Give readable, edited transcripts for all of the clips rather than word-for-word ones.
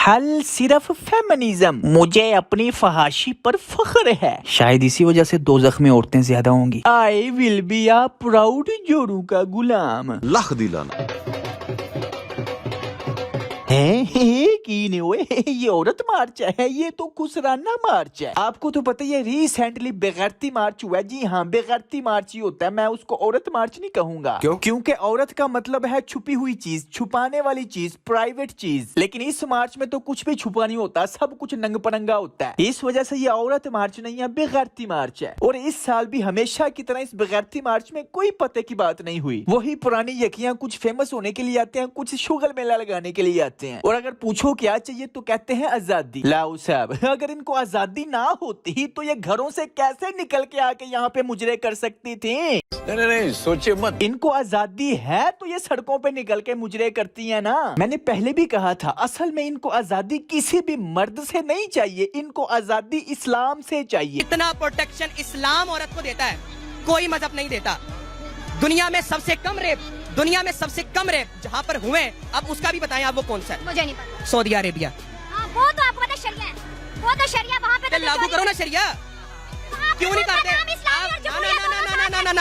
حل صرف فیمنزم، مجھے اپنی فحاشی پر فخر ہے، شاید اسی وجہ سے دوزخ میں عورتیں زیادہ ہوں گی۔ آئی ول بی اے پراؤڈ جورو کا غلام۔ لکھ دلانا یہ عورت مارچ ہے، یہ تو خسرانہ مارچ ہے۔ آپ کو تو پتہ ہے ریسنٹلی بغیرتی مارچ ہوا ہے۔ جی ہاں، بغیرتی مارچ ہی ہوتا ہے، میں اس کو عورت مارچ نہیں کہوں گا۔ کیونکہ عورت کا مطلب ہے چھپی ہوئی چیز، چھپانے والی چیز، پرائیویٹ چیز۔ لیکن اس مارچ میں تو کچھ بھی چھپا نہیں ہوتا، سب کچھ ننگ پننگا ہوتا ہے۔ اس وجہ سے یہ عورت مارچ نہیں ہے، بغیرتی مارچ ہے۔ اور اس سال بھی ہمیشہ کی طرح اس بغیرتی مارچ میں کوئی پتے کی بات نہیں ہوئی۔ وہی پرانی یکیاں کچھ فیمس ہونے کے لیے آتے ہیں، کچھ شغل میلہ لگانے کے لیے آتے ہیں، اور اگر پوچھو کیا چاہیے تو کہتے ہیں آزادی۔ لاؤ صاحب، اگر ان کو آزادی نہ ہوتی تو یہ گھروں سے کیسے نکل کے آ کے یہاں پہ مجرے کر سکتی تھی؟ نہیں سوچے مت۔ ان کو آزادی ہے تو یہ سڑکوں پہ نکل کے مجرے کرتی ہیں نا۔ میں نے پہلے بھی کہا تھا، اصل میں ان کو آزادی کسی بھی مرد سے نہیں چاہیے، ان کو آزادی اسلام سے چاہیے۔ اتنا پروٹیکشن اسلام عورت کو دیتا ہے، کوئی مذہب نہیں دیتا۔ دنیا میں سب سے کم ریپ جہاں پر ہوئے، اب اس کا بھی بتائیں آپ وہ کون سا ہے؟ مجھے نہیں پتا۔ سعودی عربیہ۔ ہاں وہ تو آپ کو پتا شریعہ ہے، وہ تو شریعہ وہاں پہ تو لاگو کرو نا شریعہ، کیوں نہیں کرتے؟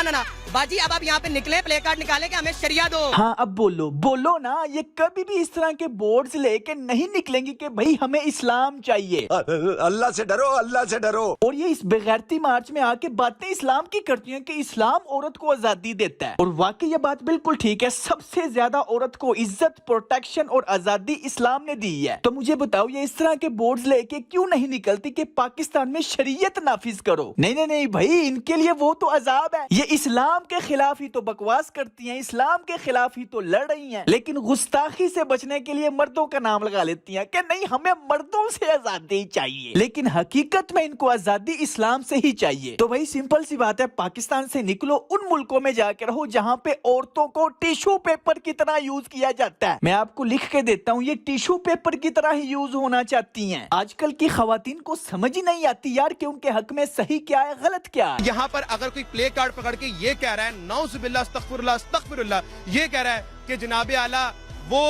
نا باجی، اب آپ یہاں پہ نکلے، پلے کارڈ نکالے کہ ہمیں شریعہ دو۔ ہاں اب بولو نا، یہ کبھی بھی اس طرح کے بورڈز لے کے نہیں نکلیں گی کہ بھائی ہمیں اسلام چاہیے۔ اللہ سے ڈرو، اللہ سے ڈرو۔ اور یہ اس بغیرتی مارچ میں آ کے باتیں اسلام کی کرتی ہیں کہ اسلام عورت کو آزادی دیتا ہے، اور واقعی یہ بات بالکل ٹھیک ہے۔ سب سے زیادہ عورت کو عزت، پروٹیکشن اور آزادی اسلام نے دی ہے۔ تو مجھے بتاؤ، یہ اس طرح کے بورڈز لے کے کیوں نہیں نکلتی کہ پاکستان میں شریعت نافذ کرو؟ نہیں بھائی، ان کے لیے وہ تو عذاب ہے۔ یہ اسلام کے خلاف ہی تو بکواس کرتی ہیں، اسلام کے خلاف ہی تو لڑ رہی ہیں، لیکن گستاخی سے بچنے کے لیے مردوں کا نام لگا لیتی ہیں کہ نہیں، ہمیں مردوں سے آزادی چاہیے، لیکن حقیقت میں ان کو آزادی اسلام سے ہی چاہیے۔ تو وہی سمپل سی بات ہے، پاکستان سے نکلو، ان ملکوں میں جا کے رہو جہاں پہ عورتوں کو ٹیشو پیپر کی طرح یوز کیا جاتا ہے۔ میں آپ کو لکھ کے دیتا ہوں، یہ ٹیشو پیپر کی طرح ہی یوز ہونا چاہتی ہیں۔ آج کل کی خواتین کو سمجھ ہی نہیں آتی یار کہ ان کے حق میں صحیح کیا ہے، غلط کیا ہے۔ یہاں پر اگر کوئی پلے کارڈ پکڑ کے یہ کہہ رہا ہے، نعوذ باللہ، استغفر اللہ، یہ کہہ رہا ہے کہ جناب اعلیٰ وہ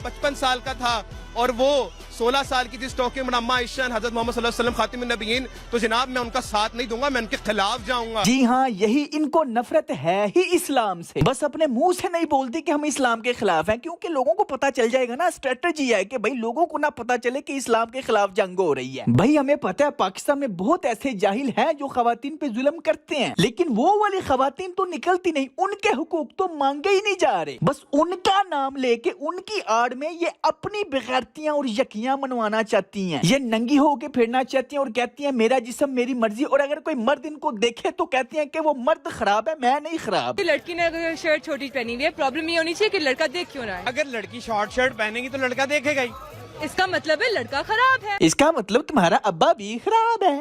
55 سال کا تھا اور وہ 16 سال کی تھی، اسٹوک منامہ عائشہ حضرت محمد صلی اللہ علیہ وسلم خاتم النبیین، تو جناب میں ان کا ساتھ نہیں دوں گا، میں ان کے خلاف جاؤں گا۔ جی ہاں، یہی ان کو نفرت ہے ہی اسلام سے، بس اپنے منہ سے نہیں بولتی کہ ہم اسلام کے خلاف ہیں، کیونکہ لوگوں کو پتا چل جائے گا نا۔ اسٹریٹجی ہے کہ بھائی لوگوں کو نہ پتا چلے کہ اسلام کے خلاف جنگ ہو رہی ہے۔ بھائی ہمیں پتا ہے پاکستان میں بہت ایسے جاہل ہیں جو خواتین پہ ظلم کرتے ہیں، لیکن وہ والی خواتین تو نکلتی نہیں، ان کے حقوق تو مانگے ہی نہیں جا رہے، بس ان کا نام لے کے ان کی آڑ میں یہ اپنی بغیرتیاں اور یکیاں منوانا چاہتی ہیں۔ یہ ننگی ہو کے پھرنا چاہتی ہیں اور کہتی ہیں میرا جسم میری مرضی، اور اگر کوئی مرد ان کو دیکھے تو کہتی ہیں کہ وہ مرد خراب ہے، میں نہیں خراب۔ لڑکی نے اگر شرٹ چھوٹی پہنی ہوئی ہے، پرابلم یہ ہونی چاہیے کہ لڑکا دیکھ کیوں رہا ہے۔ اگر لڑکی شارٹ شرٹ پہنے گی تو لڑکا دیکھے گا ہی۔ اس کا مطلب ہے لڑکا خراب ہے۔ اس کا مطلب تمہارا ابا بھی خراب ہے۔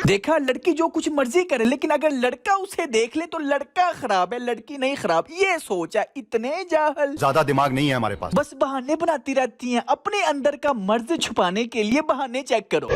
دیکھا، لڑکی جو کچھ مرضی کرے، لیکن اگر لڑکا اسے دیکھ لے تو لڑکا خراب ہے، لڑکی نہیں خراب۔ یہ سوچا، اتنے جاہل، زیادہ دماغ نہیں ہے ہمارے پاس، بس بہانے بناتی رہتی ہیں اپنے اندر کا مرض چھپانے کے لیے۔ بہانے چیک کرو،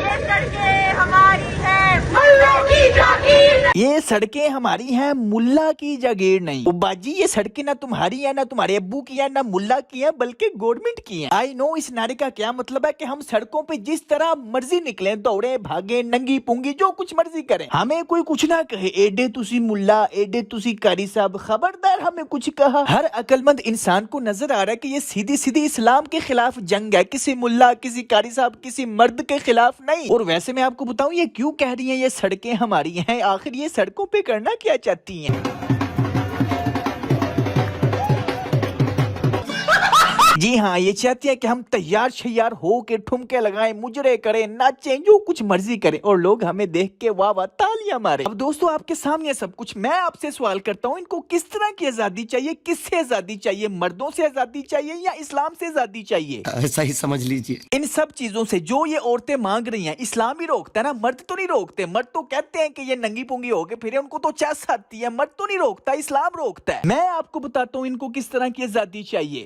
یہ سڑکیں ہماری ہیں، ملا کی جاگیر نہیں۔ او باجی، یہ سڑکیں نہ تمہاری ہیں، نہ تمہارے ابو کی ہیں، نہ ملا کی ہیں، بلکہ گورنمنٹ کی ہیں۔ آئی نو اس نعرے کا کیا مطلب ہے کہ ہم سڑکوں پہ جس طرح مرضی نکلیں، دوڑیں، بھاگیں، ننگی پونگی، جو کچھ مرضی کریں، ہمیں کوئی کچھ نہ کہے، ایڈے تسی ملا، ایڈے تسی قاری صاحب، خبردار ہمیں کچھ کہا۔ ہر عقل مند انسان کو نظر آ رہا ہے کہ یہ سیدھی سیدھی اسلام کے خلاف جنگ ہے، کسی ملا، کسی قاری صاحب، کسی مرد کے خلاف نہیں۔ اور ویسے میں آپ کو بتاؤں یہ کیوں کہہ رہی ہیں یہ سڑکیں ہماری ہیں، آخر یہ سڑکوں پہ کرنا کیا چاہتی ہیں؟ جی ہاں، یہ چاہتی ہے کہ ہم تیار شیار ہو کے ٹھمکے لگائیں، مجرے کریں، ناچیں، جو کچھ مرضی کریں، اور لوگ ہمیں دیکھ کے واہ واہ تالیاں مارے۔ اب دوستو، آپ کے سامنے سب کچھ، میں آپ سے سوال کرتا ہوں، ان کو کس طرح کی آزادی چاہیے؟ کس سے آزادی چاہیے؟ مردوں سے آزادی چاہیے یا اسلام سے آزادی چاہیے؟ ایسا ہی سمجھ لیجئے۔ ان سب چیزوں سے جو یہ عورتیں مانگ رہی ہیں، اسلام ہی روکتا ہے نا، مرد تو نہیں روکتے۔ مرد تو کہتے ہیں کہ یہ ننگی پونگی ہو کے پھرے، ان کو تو چس آتی ہے، مرد تو نہیں روکتا، اسلام روکتا ہے۔ میں آپ کو بتاتا ہوں ان کو کس طرح کی آزادی چاہیے۔